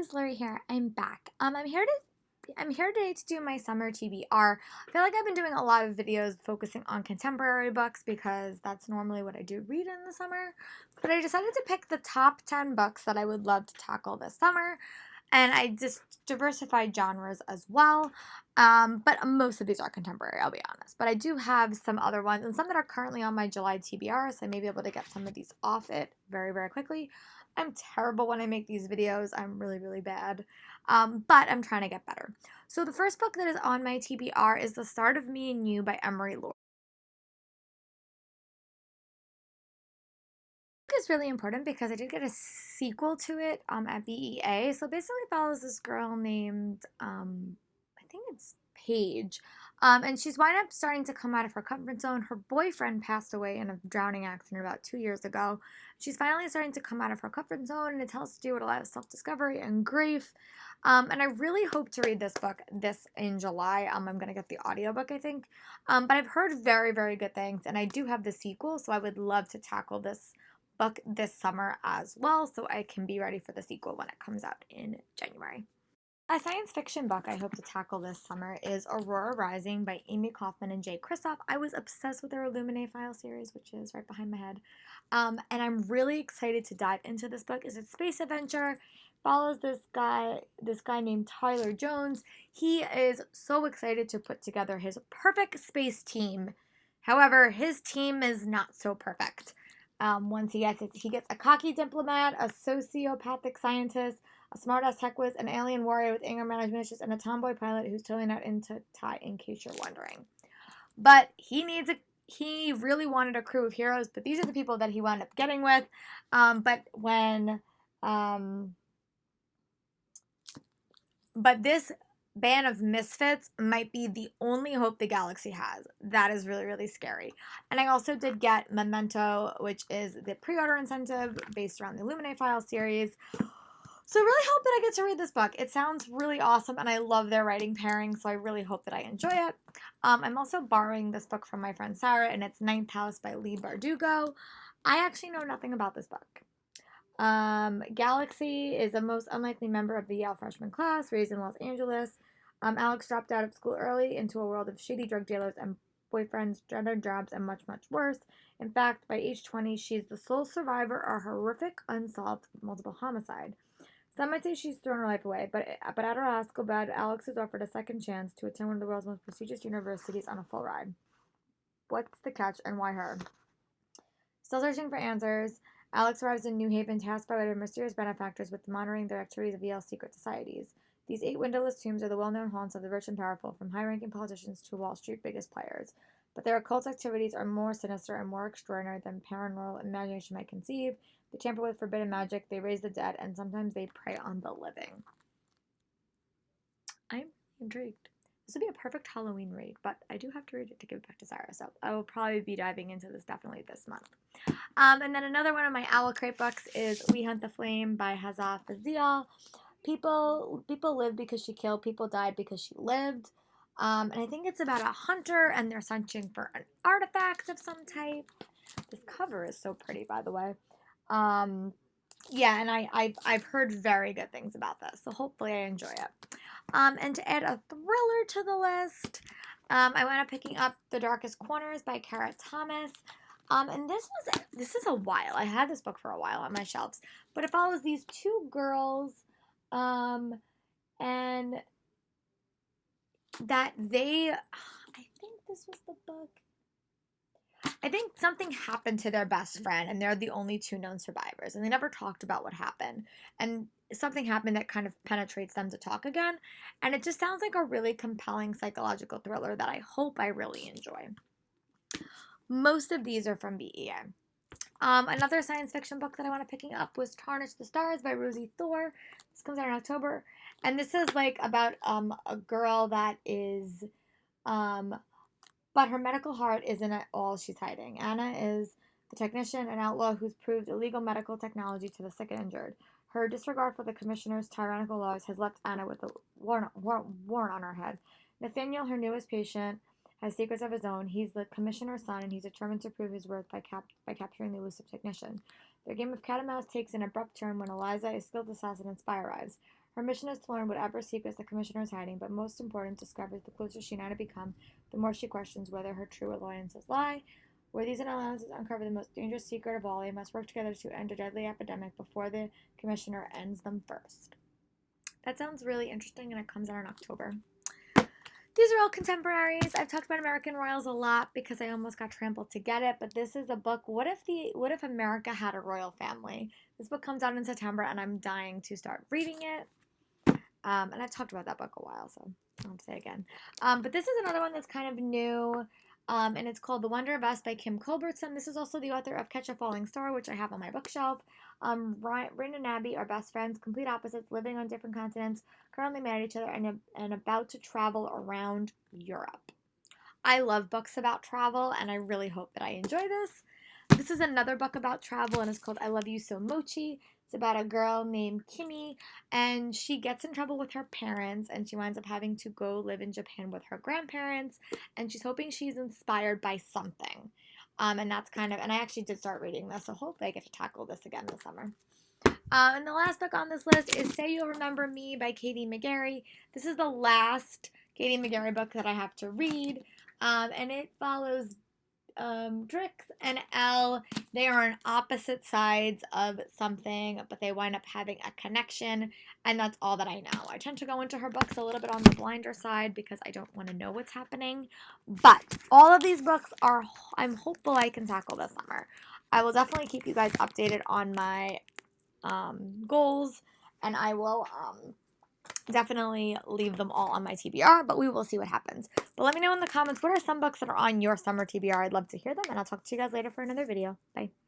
guys, Lori here. I'm back. I'm here today to do my summer TBR. I feel like I've been doing a lot of videos focusing on contemporary books because that's normally what I do read in the summer. But I decided to pick the top 10 books that I would love to tackle this summer. And I just diversified genres as well. But most of these are contemporary, I'll be honest. But I do have some other ones and some that are currently on my July TBR, so I may be able to get some of these off it very, very quickly. I'm terrible when I make these videos. I'm really, really bad. But I'm trying to get better. So the first book that is on my TBR is The Start of Me and You by Emery Lord. Is really important because I did get a sequel to it at BEA. So basically follows this girl named I think it's Paige. And she's wind up starting to come out of her comfort zone. Her boyfriend passed away in a drowning accident about 2 years ago. She's finally starting to come out of her comfort zone, and it tells to do with a lot of self-discovery and grief. And I really hope to read this book this in July. I'm going to get the audiobook, I think. But I've heard very, very good things, and I do have the sequel, so I would love to tackle this book this summer as well, so I can be ready for the sequel when it comes out in January. A science fiction book I hope to tackle this summer is Aurora Rising by Amy Kaufman and Jay Kristoff. I was obsessed with their Illuminae file series, which is right behind my head. And I'm really excited to dive into this book. It's a space adventure. Follows this guy named Tyler Jones. He is so excited to put together his perfect space team. However, his team is not so perfect. Once he gets a cocky diplomat, a sociopathic scientist, a smart-ass tech whiz, an alien warrior with anger management issues, and a tomboy pilot who's totally not into Thai, in case you're wondering. But he really wanted a crew of heroes, but these are the people that he wound up getting with. But this band of misfits might be the only hope the galaxy has. That is really, really scary. And I also did get Memento, which is the pre-order incentive based around the Illuminae file series. So I really hope that I get to read this book. It sounds really awesome, and I love their writing pairing, so I really hope that I enjoy it. I'm also borrowing this book from my friend Sarah, and it's Ninth House by Leigh Bardugo. I actually know nothing about this book. Galaxy is the most unlikely member of the Yale freshman class, raised in Los Angeles. Alex dropped out of school early into a world of shady drug dealers and boyfriends, gender jobs, and much, much worse. In fact, by age 20, she's the sole survivor of a horrific, unsolved multiple homicide. Some might say she's thrown her life away, but at her Azkaban, Alex is offered a second chance to attend one of the world's most prestigious universities on a full ride. What's the catch, and why her? Still searching for answers, Alex arrives in New Haven, tasked by their mysterious benefactors with monitoring the activities of Yale's secret societies. These 8 windowless tombs are the well-known haunts of the rich and powerful, from high-ranking politicians to Wall Street biggest players. But their occult activities are more sinister and more extraordinary than paranormal imagination might conceive. They tamper with forbidden magic, they raise the dead, and sometimes they prey on the living. I'm intrigued. This would be a perfect Halloween read, but I do have to read it to give it back to Sarah, so I will probably be diving into this definitely this month. And then another one of my Owl Crate books is We Hunt the Flame by Hazza Fazial. People live because she killed, people died because she lived. And I think it's about a hunter, and they're searching for an artifact of some type. This cover is so pretty, by the way. Yeah, and I've heard very good things about this, so hopefully I enjoy it. And to add a thriller to the list, I wound up picking up The Darkest Corners by Kara Thomas. And this is a while. I had this book for a while on my shelves, but it follows these 2 girls, and that I think this was the book. I think something happened to their best friend, and they're the only 2 known survivors, and they never talked about what happened. And something happened that kind of penetrates them to talk again, and it just sounds like a really compelling psychological thriller that I hope I really enjoy. Most of these are from BEA. Another science fiction book that I wanted picking up was Tarnish the Stars by Rosie Thor. This comes out in October, and this is like about a girl that is but her medical heart isn't at all she's hiding. Anna is the technician, an outlaw who's proved illegal medical technology to the sick and injured. Her disregard for the commissioner's tyrannical laws has left Anna with a warrant on her head. Nathaniel, her newest patient, has secrets of his own. He's the commissioner's son, and he's determined to prove his worth by capturing the elusive technician. Their game of cat and mouse takes an abrupt turn when Eliza, a skilled assassin, and spy arrives. Her mission is to learn whatever secrets the Commissioner is hiding, but most important, discovers the closer she now to become, the more she questions whether her true alliances lie. Where these alliances uncover the most dangerous secret of all, they must work together to end a deadly epidemic before the Commissioner ends them first. That sounds really interesting, and it comes out in October. These are all contemporaries. I've talked about American Royals a lot because I almost got trampled to get it, but this is a book. What if America had a royal family? This book comes out in September, and I'm dying to start reading it. And I've talked about that book a while, so I won't say it again. But this is another one that's kind of new, and it's called The Wonder of Us by Kim Culbertson. This is also the author of Catch a Falling Star, which I have on my bookshelf. Rin and Abby are best friends, complete opposites, living on different continents, currently mad at each other, and about to travel around Europe. I love books about travel, and I really hope that I enjoy this. This is another book about travel, and it's called I Love You So Mochi. It's about a girl named Kimmy, and she gets in trouble with her parents, and she winds up having to go live in Japan with her grandparents, and she's hoping she's inspired by something. And that's kind of, and I actually did start reading this, so hopefully I get to tackle this again this summer. And the last book on this list is Say You'll Remember Me by Katie McGarry. This is the last Katie McGarry book that I have to read, and it follows Drix and Elle. They are on opposite sides of something, but they wind up having a connection, and that's all that I know. I tend to go into her books a little bit on the blinder side because I don't want to know what's happening, but all of these books are, I'm hopeful I can tackle this summer. I will definitely keep you guys updated on my goals, and I will definitely leave them all on my TBR, but we will see what happens. But let me know in the comments, what are some books that are on your summer TBR? I'd love to hear them, and I'll talk to you guys later for another video. Bye.